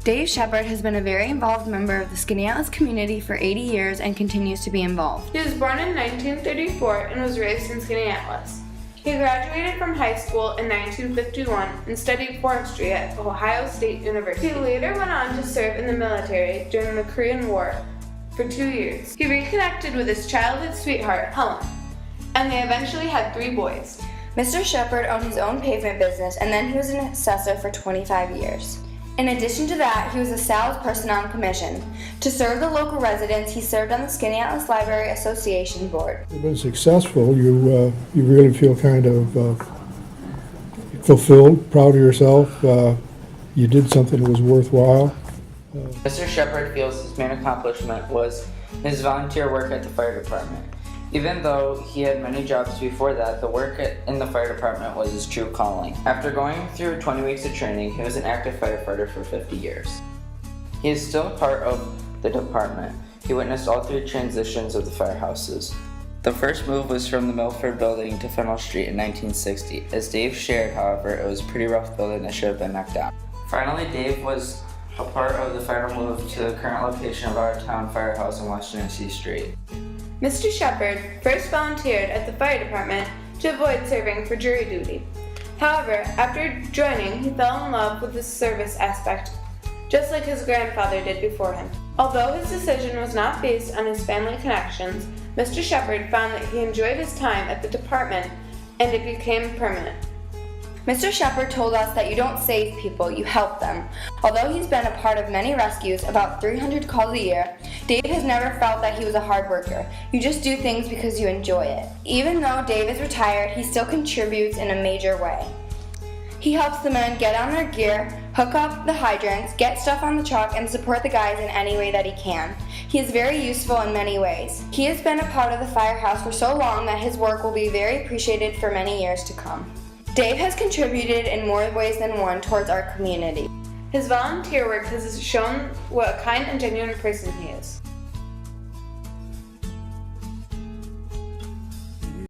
Dave Sheppard has been a very involved member of the Skaneateles community for 80 years and continues to be involved. He was born in 1934 and was raised in Skaneateles. He graduated from high school in 1951 and studied forestry at Ohio State University. He later went on to serve in the military during the Korean War for 2 years. He reconnected with his childhood sweetheart, Helen, and they eventually had 3 boys. Mr. Sheppard owned his own pavement business, and then he was an assessor for 25 years. In addition to that, he was a salesperson on commission. To serve the local residents, he served on the Skaneateles Library Association board. You've been successful. You really feel kind of fulfilled, proud of yourself. You did something that was worthwhile. Mr. Sheppard feels his main accomplishment was his volunteer work at the fire department. Even though he had many jobs before that, the work in the fire department was his true calling. After going through 20 weeks of training, he was an active firefighter for 50 years. He is still a part of the department. He witnessed all 3 transitions of the firehouses. The first move was from the Milford building to Fennell Street in 1960. As Dave shared, however, it was a pretty rough building that should have been knocked down. Finally, Dave was a part of the final move to the current location of our town firehouse on West Genesee Street. Mr. Sheppard first volunteered at the fire department to avoid serving for jury duty. However, after joining, he fell in love with the service aspect, just like his grandfather did before him. Although his decision was not based on his family connections, Mr. Sheppard found that he enjoyed his time at the department and it became permanent. Mr. Sheppard told us that you don't save people, you help them. Although he's been a part of many rescues, about 300 calls a year, Dave has never felt that he was a hard worker. You just do things because you enjoy it. Even though Dave is retired, he still contributes in a major way. He helps the men get on their gear, hook up the hydrants, get stuff on the truck, and support the guys in any way that he can. He is very useful in many ways. He has been a part of the firehouse for so long that his work will be very appreciated for many years to come. Dave has contributed in more ways than one towards our community. His volunteer work has shown what a kind and genuine person he is.